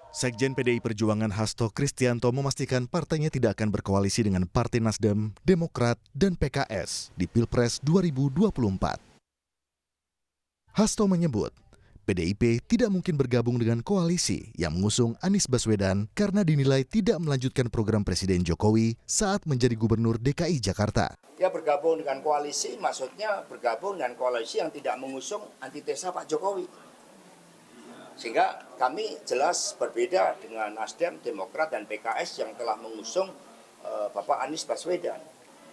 Sekjen PDI Perjuangan Hasto Kristianto memastikan partainya tidak akan berkoalisi dengan Partai Nasdem, Demokrat, dan PKS di Pilpres 2024. Hasto menyebut, PDIP tidak mungkin bergabung dengan koalisi yang mengusung Anies Baswedan karena dinilai tidak melanjutkan program Presiden Jokowi saat menjadi Gubernur DKI Jakarta. Ya, bergabung dengan koalisi maksudnya bergabung dengan koalisi yang tidak mengusung antitesa Pak Jokowi. Sehingga kami jelas berbeda dengan Nasdem, Demokrat, dan PKS yang telah mengusung Bapak Anies Baswedan.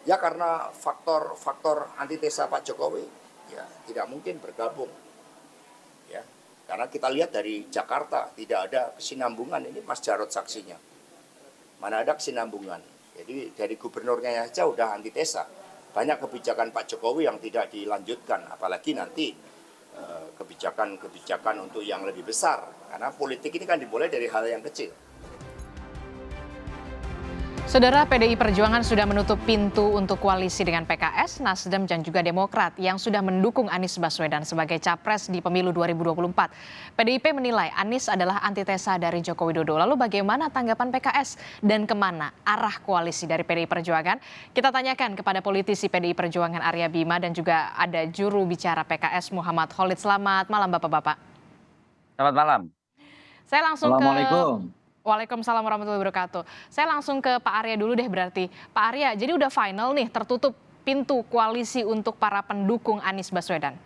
Ya, karena faktor antitesa Pak Jokowi, ya tidak mungkin bergabung. Ya, karena kita lihat dari Jakarta tidak ada kesinambungan, ini Mas Jarod saksinya. Mana ada kesinambungan. Jadi dari gubernurnya saja udah antitesa. Banyak kebijakan Pak Jokowi yang tidak dilanjutkan, apalagi nanti kebijakan untuk yang lebih besar. Karena politik ini kan dimulai dari hal yang kecil. Saudara, PDI Perjuangan sudah menutup pintu untuk koalisi dengan PKS, Nasdem, dan juga Demokrat yang sudah mendukung Anies Baswedan sebagai capres di pemilu 2024. PDIP menilai Anies adalah antitesa dari Joko Widodo. Lalu bagaimana tanggapan PKS dan kemana arah koalisi dari PDI Perjuangan? Kita tanyakan kepada politisi PDI Perjuangan Arya Bima dan juga ada juru bicara PKS Muhammad Khalid. Selamat malam Bapak-Bapak. Selamat malam. Saya langsung Assalamualaikum. Waalaikumsalam warahmatullahi wabarakatuh. Saya langsung ke Pak Arya dulu deh berarti. Pak Arya, jadi udah final nih tertutup pintu koalisi untuk para pendukung Anies Baswedan.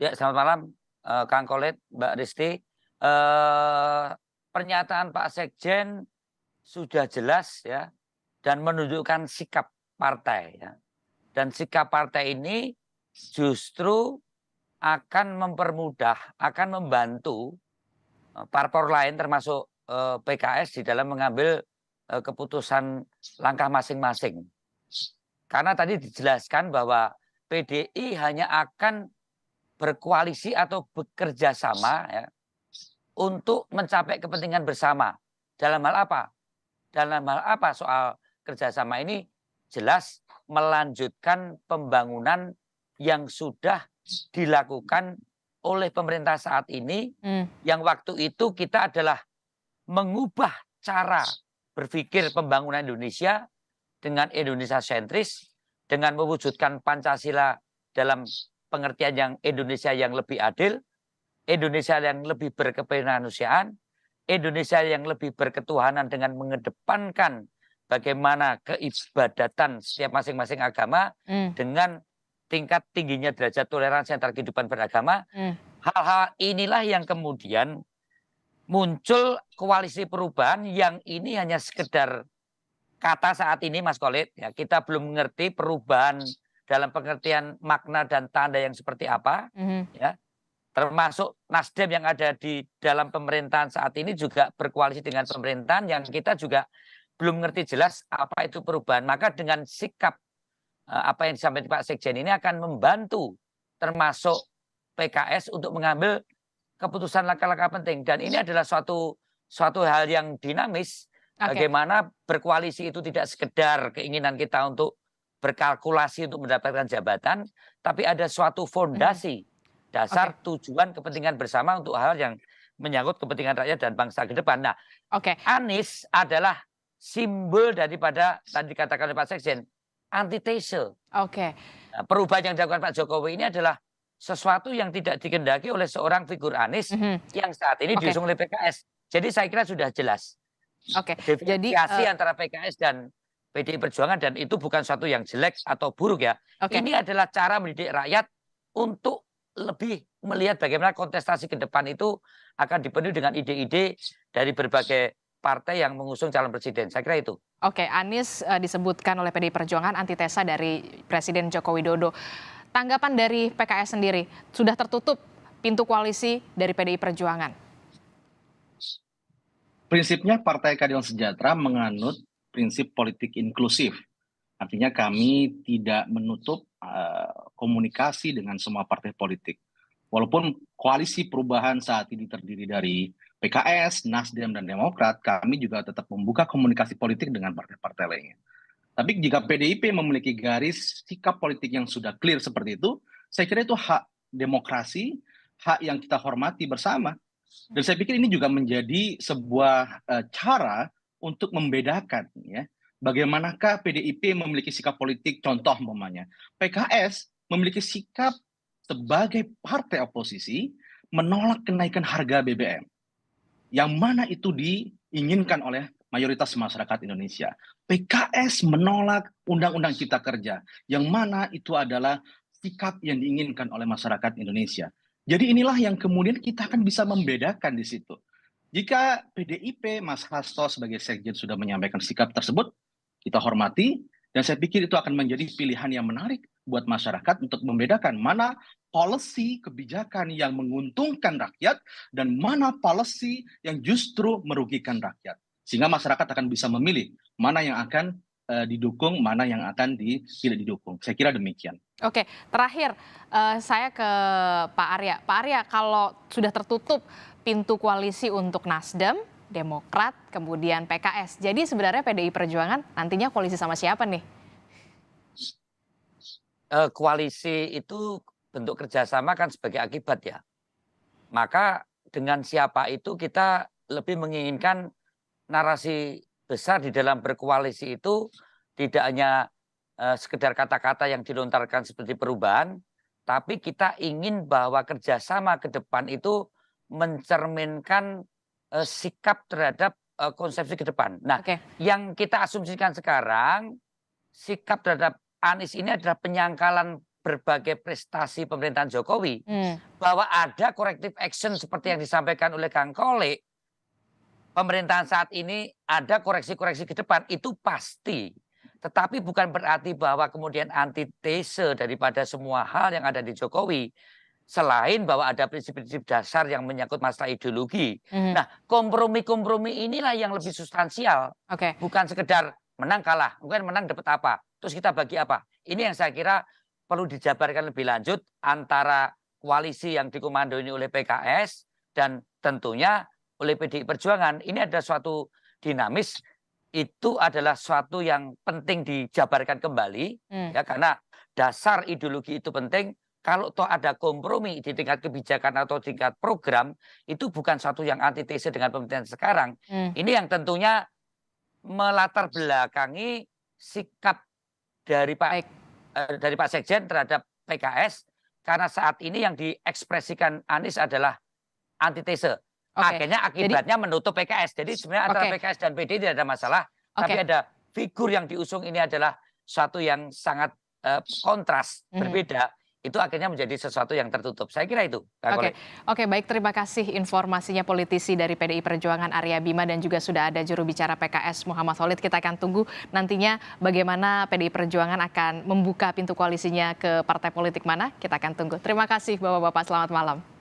Ya, selamat malam Kang Khalid, Mbak Risti. Pernyataan Pak Sekjen sudah jelas ya dan menunjukkan sikap partai ya. Dan sikap partai ini justru akan mempermudah, akan membantu parpor lain termasuk PKS di dalam mengambil keputusan langkah masing-masing. Karena tadi dijelaskan bahwa PDI hanya akan berkoalisi atau bekerja sama ya, untuk mencapai kepentingan bersama. Dalam hal apa? Dalam hal apa soal kerjasama ini? Jelas melanjutkan pembangunan yang sudah dilakukan oleh pemerintah saat ini, yang waktu itu kita adalah mengubah cara berpikir pembangunan Indonesia dengan Indonesia sentris, dengan mewujudkan Pancasila dalam pengertian yang Indonesia yang lebih adil, Indonesia yang lebih berkemanusiaan, Indonesia yang lebih berketuhanan dengan mengedepankan bagaimana keibadatan setiap masing-masing agama dengan tingkat tingginya derajat toleransi antar kehidupan beragama. Hal-hal inilah yang kemudian muncul koalisi perubahan yang ini hanya sekedar kata saat ini, Mas Khalid. Ya, kita belum mengerti perubahan dalam pengertian makna dan tanda yang seperti apa. Ya, termasuk Nasdem yang ada di dalam pemerintahan saat ini juga berkoalisi dengan pemerintahan yang kita juga belum mengerti jelas apa itu perubahan. Maka dengan sikap apa yang disampaikan Pak Sekjen ini akan membantu termasuk PKS untuk mengambil keputusan langkah-langkah penting. Dan ini adalah suatu hal yang dinamis. Bagaimana berkoalisi itu tidak sekedar keinginan kita untuk berkalkulasi untuk mendapatkan jabatan, tapi ada suatu fondasi dasar tujuan kepentingan bersama untuk hal yang menyangkut kepentingan rakyat dan bangsa ke depan. Nah, Anies adalah simbol daripada tadi dikatakan oleh Pak Sekjen, antitese. Nah, perubahan yang dilakukan Pak Jokowi ini adalah sesuatu yang tidak dikehendaki oleh seorang figur Anies yang saat ini diusung oleh PKS. Jadi saya kira sudah jelas. Diferensiasi antara PKS dan PDI Perjuangan, dan itu bukan suatu yang jelek atau buruk ya. Ini adalah cara mendidik rakyat untuk lebih melihat bagaimana kontestasi ke depan itu akan dipenuhi dengan ide-ide dari berbagai partai yang mengusung calon presiden. Saya kira itu. Anies disebutkan oleh PDI Perjuangan antitesa dari Presiden Joko Widodo. Tanggapan dari PKS sendiri, sudah tertutup pintu koalisi dari PDI Perjuangan? Prinsipnya Partai Keadilan Sejahtera menganut prinsip politik inklusif. Artinya kami tidak menutup komunikasi dengan semua partai politik. Walaupun koalisi perubahan saat ini terdiri dari PKS, Nasdem, dan Demokrat, kami juga tetap membuka komunikasi politik dengan partai-partai lainnya. Tapi jika PDIP memiliki garis sikap politik yang sudah clear seperti itu, saya kira itu hak demokrasi, hak yang kita hormati bersama. Dan saya pikir ini juga menjadi sebuah cara untuk membedakan ya, bagaimanakah PDIP memiliki sikap politik. Contoh umpamanya, PKS memiliki sikap sebagai partai oposisi menolak kenaikan harga BBM. Yang mana itu diinginkan oleh mayoritas masyarakat Indonesia. PKS menolak Undang-Undang Cipta Kerja, yang mana itu adalah sikap yang diinginkan oleh masyarakat Indonesia. Jadi inilah yang kemudian kita akan bisa membedakan di situ. Jika PDIP, Mas Hasto sebagai sekjen sudah menyampaikan sikap tersebut, kita hormati, dan saya pikir itu akan menjadi pilihan yang menarik buat masyarakat untuk membedakan mana policy kebijakan yang menguntungkan rakyat dan mana policy yang justru merugikan rakyat. Sehingga masyarakat akan bisa memilih mana yang akan didukung, mana yang akan tidak didukung. Saya kira demikian. Oke, terakhir saya ke Pak Arya. Pak Arya, kalau sudah tertutup pintu koalisi untuk Nasdem, Demokrat, kemudian PKS. Jadi sebenarnya PDI Perjuangan nantinya koalisi sama siapa nih? Koalisi itu bentuk kerjasama kan sebagai akibat ya. Maka dengan siapa itu kita lebih menginginkan narasi besar di dalam berkoalisi itu tidak hanya sekedar kata-kata yang dilontarkan seperti perubahan, tapi kita ingin bahwa kerjasama ke depan itu mencerminkan sikap terhadap konsepsi ke depan. Nah, yang kita asumsikan sekarang, sikap terhadap Anies ini adalah penyangkalan berbagai prestasi pemerintahan Jokowi, bahwa ada corrective action seperti yang disampaikan oleh Kang Kolek. Pemerintahan saat ini ada koreksi-koreksi ke depan, itu pasti. Tetapi bukan berarti bahwa kemudian antitese daripada semua hal yang ada di Jokowi. Selain bahwa ada prinsip-prinsip dasar yang menyangkut masalah ideologi. Nah, kompromi-kompromi inilah yang lebih substansial. Bukan sekedar menang kalah, mungkin menang dapat apa, terus kita bagi apa. Ini yang saya kira perlu dijabarkan lebih lanjut antara koalisi yang dikomandoi oleh PKS dan tentunya oleh PDI Perjuangan. Ini ada suatu dinamis, itu adalah suatu yang penting dijabarkan kembali, ya, karena dasar ideologi itu penting. Kalau toh ada kompromi di tingkat kebijakan atau tingkat program, itu bukan suatu yang antitese dengan pemerintahan sekarang. Ini yang tentunya melatar belakangi sikap dari Pak Sekjen terhadap PKS, karena saat ini yang diekspresikan Anies adalah antitese. Akhirnya akibatnya menutup PKS. Jadi sebenarnya antara PKS dan PD tidak ada masalah, tapi ada figur yang diusung ini adalah suatu yang sangat kontras, berbeda. Itu akhirnya menjadi sesuatu yang tertutup. Saya kira itu. Oke, baik, terima kasih informasinya politisi dari PDI Perjuangan Arya Bima dan juga sudah ada juru bicara PKS Muhammad Khalid. Kita akan tunggu nantinya bagaimana PDI Perjuangan akan membuka pintu koalisinya ke partai politik mana. Kita akan tunggu. Terima kasih Bapak-bapak, selamat malam.